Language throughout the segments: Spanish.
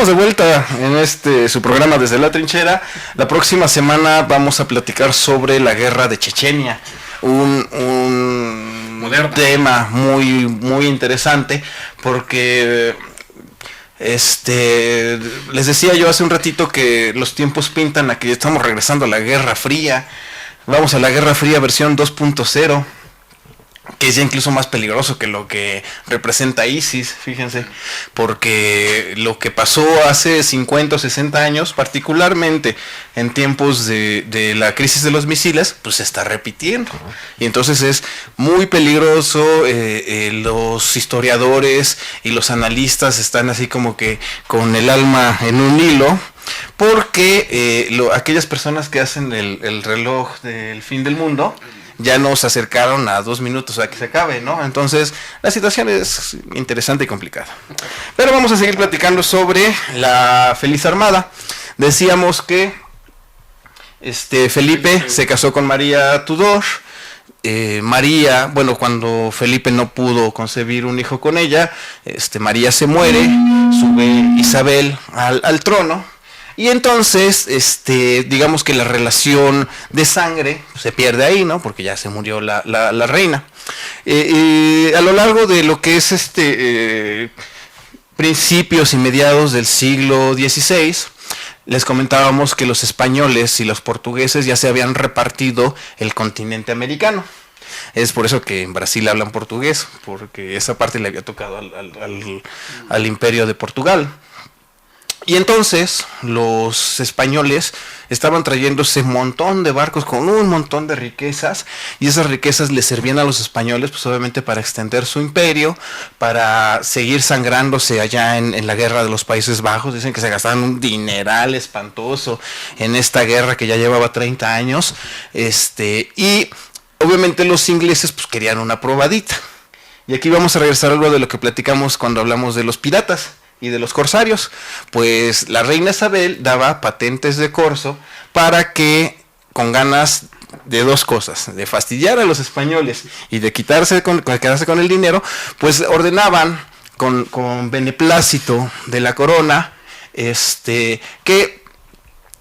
estamos de vuelta en su programa Desde la Trinchera. La próxima semana vamos a platicar sobre la guerra de Chechenia, un tema muy, muy interesante, porque les decía yo hace un ratito que los tiempos pintan a que estamos regresando a la Guerra Fría. Vamos a la Guerra Fría versión 2.0. que es ya incluso más peligroso que lo que representa ISIS, fíjense, porque lo que pasó hace 50 o 60 años, particularmente en tiempos de la crisis de los misiles, pues se está repitiendo, y entonces es muy peligroso. Los historiadores y los analistas están así como que con el alma en un hilo, porque aquellas personas que hacen el reloj del fin del mundo ya nos acercaron a 2 minutos a que se acabe, ¿no? Entonces, la situación es interesante y complicada. Pero vamos a seguir platicando sobre la Feliz Armada. Decíamos que Felipe se casó con María Tudor. María, bueno, cuando Felipe no pudo concebir un hijo con ella, María se muere, sube Isabel al trono. Y entonces, digamos que la relación de sangre se pierde ahí, ¿no? Porque ya se murió la reina. A lo largo de lo que es principios y mediados del siglo XVI, les comentábamos que los españoles y los portugueses ya se habían repartido el continente americano. Es por eso que en Brasil hablan portugués, porque esa parte le había tocado al imperio de Portugal. Y entonces los españoles estaban trayéndose un montón de barcos con un montón de riquezas, y esas riquezas les servían a los españoles pues obviamente para extender su imperio, para seguir sangrándose allá en la guerra de los Países Bajos. Dicen que se gastaban un dineral espantoso en esta guerra que ya llevaba 30 años, y obviamente los ingleses pues querían una probadita. Y aquí vamos a regresar a algo de lo que platicamos cuando hablamos de los piratas y de los corsarios. Pues la reina Isabel daba patentes de corso para que, con ganas de dos cosas, de fastidiar a los españoles y de quedarse con el dinero, pues ordenaban con beneplácito de la corona que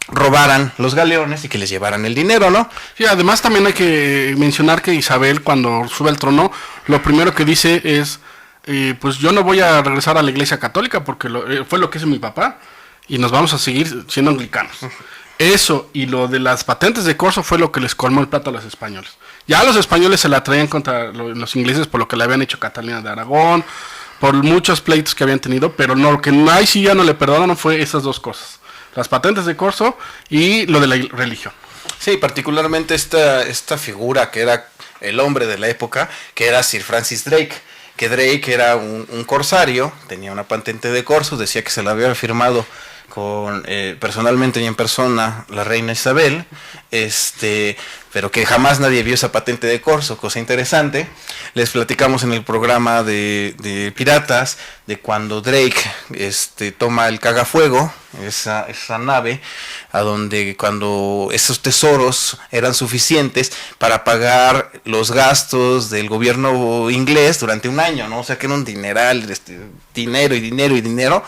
robaran los galeones y que les llevaran el dinero, ¿no? Sí, además también hay que mencionar que Isabel, cuando sube al trono, lo primero que dice es: pues yo no voy a regresar a la iglesia católica porque fue lo que hizo mi papá, y nos vamos a seguir siendo anglicanos. Eso y lo de las patentes de corso fue lo que les colmó el plato a los españoles. Ya los españoles se la traían contra los ingleses por lo que le habían hecho Catalina de Aragón, por muchos pleitos que habían tenido, pero no, lo que ahí sí ya no le perdonaron fue esas dos cosas: las patentes de corso y lo de la religión. Sí, particularmente esta figura que era el hombre de la época, que era Sir Francis Drake, que Drake era un corsario, tenía una patente de corso, decía que se la había firmado personalmente y en persona la reina Isabel, pero que jamás nadie vio esa patente de corso. Cosa interesante, les platicamos en el programa de Piratas de cuando Drake toma el Cagafuego, esa nave, a donde cuando esos tesoros eran suficientes para pagar los gastos del gobierno inglés durante un año, ¿no? O sea que era un dineral, dinero y dinero y dinero.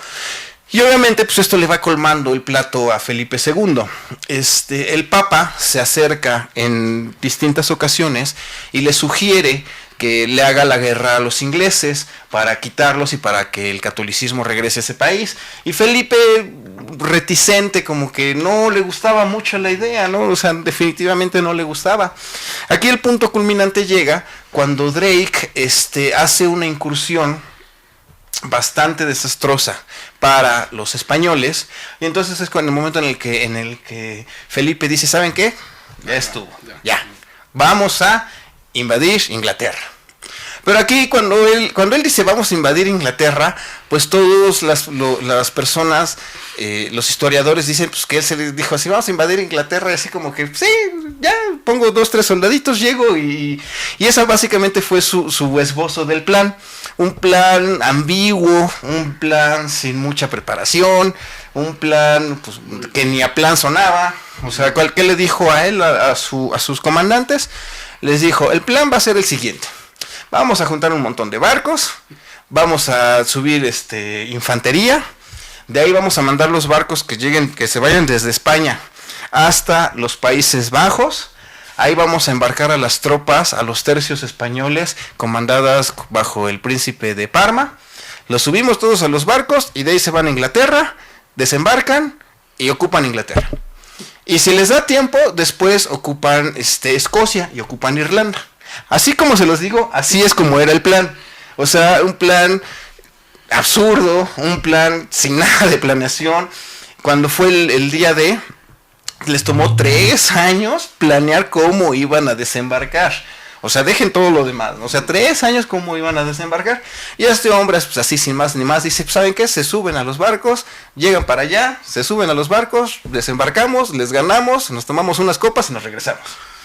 Y obviamente pues esto le va colmando el plato a Felipe II. El Papa se acerca en distintas ocasiones y le sugiere que le haga la guerra a los ingleses para quitarlos y para que el catolicismo regrese a ese país. Y Felipe, reticente, como que no le gustaba mucho la idea, ¿no? O sea, definitivamente no le gustaba. Aquí el punto culminante llega cuando Drake hace una incursión bastante desastrosa para los españoles, y entonces es cuando el momento en el que Felipe dice: ¿saben qué? Ya estuvo, ya, vamos a invadir Inglaterra. Pero aquí cuando él dice vamos a invadir Inglaterra, pues todas las personas, los historiadores dicen pues que él se les dijo así: vamos a invadir Inglaterra, y así como que sí, ya pongo 2, 3 soldaditos, llego, y esa básicamente fue su esbozo del plan. Un plan ambiguo, un plan sin mucha preparación, un plan pues, que ni a plan sonaba. O sea, ¿qué le dijo a él, a sus comandantes? Les dijo: el plan va a ser el siguiente: vamos a juntar un montón de barcos, vamos a subir infantería, De ahí vamos a mandar los barcos que lleguen, que se vayan desde España hasta los Países Bajos. Ahí vamos a embarcar a las tropas, a los tercios españoles, comandadas bajo el príncipe de Parma. Los subimos todos a los barcos y de ahí se van a Inglaterra, desembarcan y ocupan Inglaterra. Y si les da tiempo, después ocupan Escocia y ocupan Irlanda. Así como se los digo, así es como era el plan. O sea, un plan absurdo, un plan sin nada de planeación. Cuando fue el día D, les tomó 3 años planear cómo iban a desembarcar. O sea, dejen todo lo demás, ¿no? O sea, 3 años cómo iban a desembarcar. Y este hombre, pues así sin más ni más, dice, ¿saben qué? Se suben a los barcos, llegan para allá, se suben a los barcos, desembarcamos, les ganamos, nos tomamos unas copas y nos regresamos.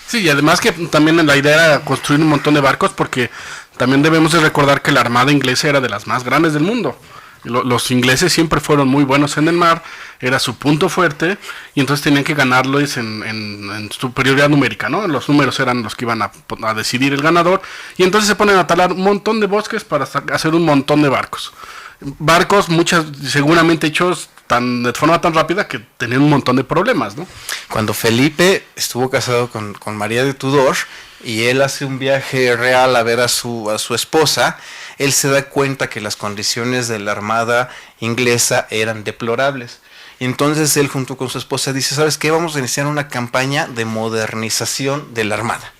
Sí, y además que también la idea era construir un montón de barcos, porque también debemos de recordar que la armada inglesa era de las más grandes del mundo. Los ingleses siempre fueron muy buenos en el mar, era su punto fuerte, y entonces tenían que ganarlos en superioridad numérica, ¿no? Los números eran los que iban a decidir el ganador, y entonces se ponen a talar un montón de bosques para hacer un montón de barcos. Barcos, muchas seguramente hechos de forma tan rápida que tenían un montón de problemas, ¿no? Cuando Felipe estuvo casado con María de Tudor, y él hace un viaje real a ver a su esposa, él se da cuenta que las condiciones de la armada inglesa eran deplorables. Y entonces él junto con su esposa dice, ¿sabes qué? Vamos a iniciar una campaña de modernización de la armada.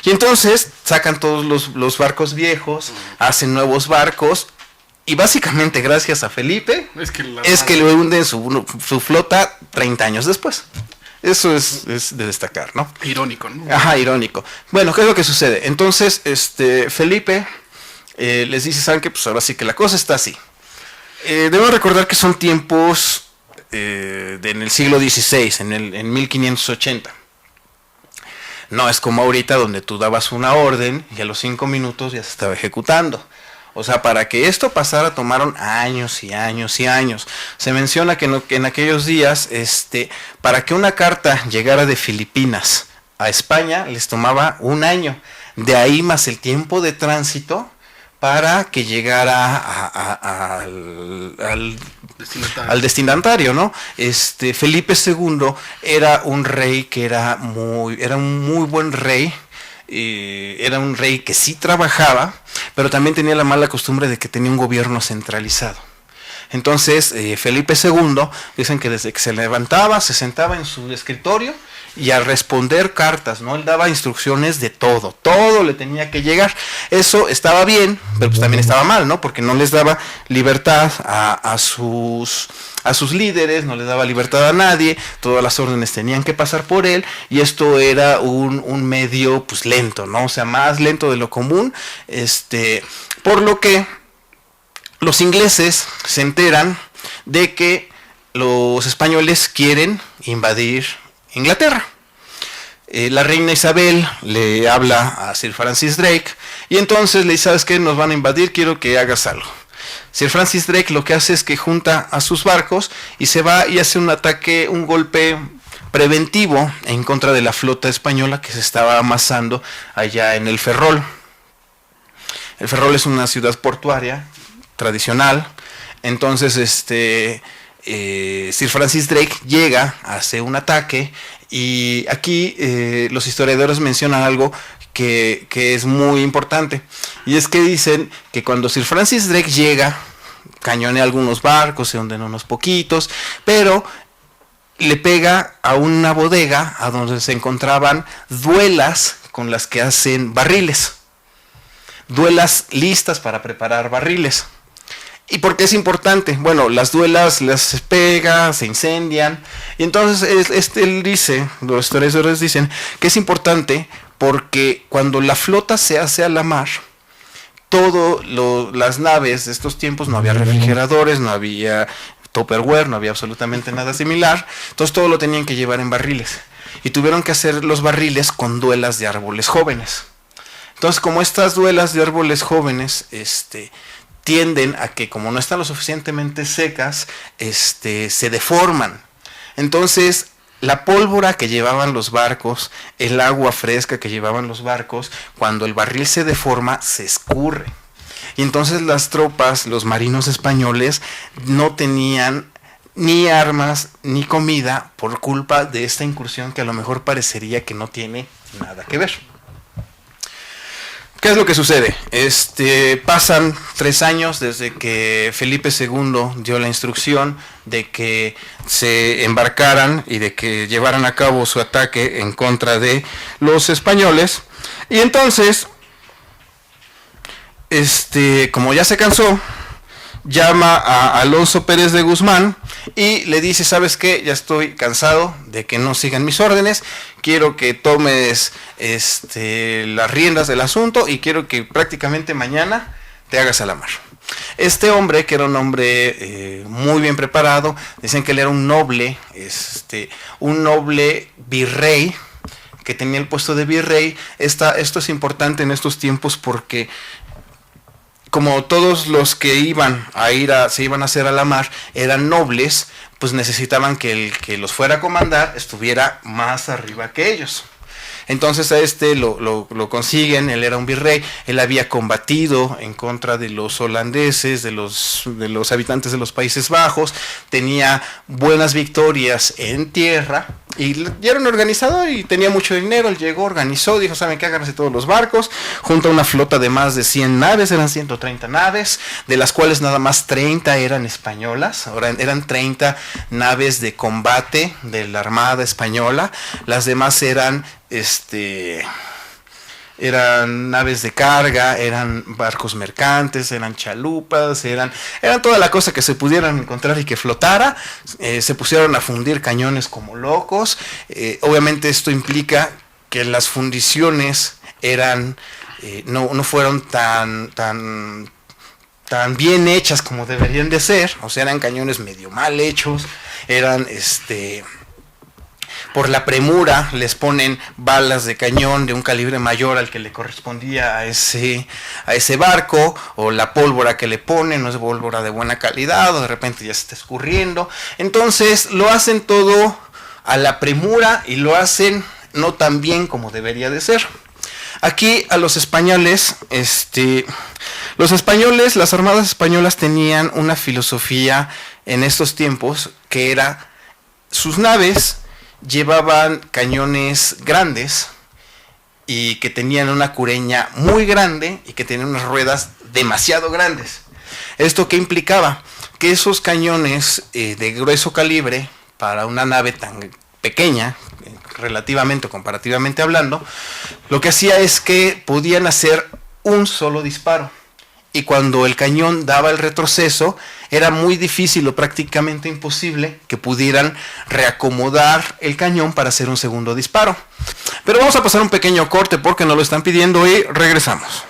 Y entonces sacan todos los barcos viejos, hacen nuevos barcos, y básicamente gracias a Felipe es que le hunden su flota 30 años después. Eso es de destacar, ¿no? Irónico, ¿no? Ajá, irónico. Bueno, ¿qué es lo que sucede? Entonces, Felipe les dice, ¿saben qué? Pues ahora sí que la cosa está así. Debo recordar que son tiempos en el siglo XVI, en 1580. No es como ahorita donde tú dabas una orden y a los 5 minutos ya se estaba ejecutando. O sea, para que esto pasara tomaron años y años y años. Se menciona que en aquellos días, para que una carta llegara de Filipinas a España, les tomaba 1 año. De ahí más el tiempo de tránsito para que llegara al destinatario, ¿no? Felipe II era un rey que era un muy buen rey. Era un rey que sí trabajaba, pero también tenía la mala costumbre de que tenía un gobierno centralizado. Entonces, Felipe II, dicen que desde que se levantaba, se sentaba en su escritorio y a responder cartas, ¿no? Él daba instrucciones de todo le tenía que llegar. Eso estaba bien, pero pues también estaba mal, ¿no? Porque no les daba libertad a sus líderes, no les daba libertad a nadie, todas las órdenes tenían que pasar por él, y esto era un medio pues lento, ¿no? O sea, más lento de lo común, por lo que los ingleses se enteran de que los españoles quieren invadir Inglaterra. La reina Isabel le habla a Sir Francis Drake y entonces le dice, ¿sabes qué? Nos van a invadir, quiero que hagas algo. Sir Francis Drake lo que hace es que junta a sus barcos y se va y hace un golpe preventivo en contra de la flota española que se estaba amasando allá en el Ferrol. El Ferrol es una ciudad portuaria tradicional. Entonces Sir Francis Drake llega, hace un ataque, y aquí los historiadores mencionan algo que es muy importante, y es que dicen que cuando Sir Francis Drake llega, cañonea algunos barcos, se hunden unos poquitos, pero le pega a una bodega a donde se encontraban duelas con las que hacen barriles, duelas listas para preparar barriles. ¿Y por qué es importante? Bueno, las duelas las pega, se incendian, y entonces él dice, los historiadores dicen que es importante porque cuando la flota se hace a la mar, las naves de estos tiempos no había refrigeradores, no había Tupperware, no había absolutamente nada similar, entonces todo lo tenían que llevar en barriles, y tuvieron que hacer los barriles con duelas de árboles jóvenes. Entonces, como estas duelas de árboles jóvenes, tienden a que, como no están lo suficientemente secas, se deforman. Entonces, la pólvora que llevaban los barcos, el agua fresca que llevaban los barcos, cuando el barril se deforma, se escurre. Y entonces las tropas, los marinos españoles, no tenían ni armas ni comida por culpa de esta incursión que a lo mejor parecería que no tiene nada que ver. ¿Qué es lo que sucede? Pasan 3 años desde que Felipe II dio la instrucción de que se embarcaran y de que llevaran a cabo su ataque en contra de los españoles. Y entonces, como ya se cansó, llama a Alonso Pérez de Guzmán y le dice: ¿sabes qué? Ya estoy cansado de que no sigan mis órdenes, quiero que tomes las riendas del asunto y quiero que prácticamente mañana te hagas a la mar. Este hombre, que era un hombre muy bien preparado, dicen que él era un noble virrey, que tenía el puesto de virrey. Esto es importante en estos tiempos porque como todos los que se iban a hacer a la mar eran nobles, pues necesitaban que el que los fuera a comandar estuviera más arriba que ellos. Entonces a lo consiguen. Él era un virrey, él había combatido en contra de los holandeses, de los habitantes de los Países Bajos, tenía buenas victorias en tierra y era un organizador y tenía mucho dinero. Él llegó, organizó, dijo: ¿saben qué? Háganse todos los barcos, junto a una flota de más de 100 naves, eran 130 naves, de las cuales nada más 30 eran españolas. Ahora eran 30 naves de combate de la Armada Española, las demás eran naves de carga, eran barcos mercantes, eran chalupas, eran toda la cosa que se pudieran encontrar y que flotara. Se pusieron a fundir cañones como locos. Obviamente esto implica que las fundiciones no fueron tan bien hechas como deberían de ser. O sea, eran cañones medio mal hechos, eran por la premura les ponen balas de cañón de un calibre mayor al que le correspondía a ese barco, o la pólvora que le ponen no es pólvora de buena calidad, o de repente ya se está escurriendo. Entonces lo hacen todo a la premura y lo hacen no tan bien como debería de ser. Aquí a los españoles, las armadas españolas tenían una filosofía en estos tiempos que era: sus naves llevaban cañones grandes y que tenían una cureña muy grande y que tenían unas ruedas demasiado grandes. ¿Esto qué implicaba? Que esos cañones de grueso calibre para una nave tan pequeña, relativamente o comparativamente hablando, lo que hacía es que podían hacer un solo disparo. Y cuando el cañón daba el retroceso, era muy difícil o prácticamente imposible que pudieran reacomodar el cañón para hacer un segundo disparo. Pero vamos a pasar un pequeño corte porque nos lo están pidiendo y regresamos.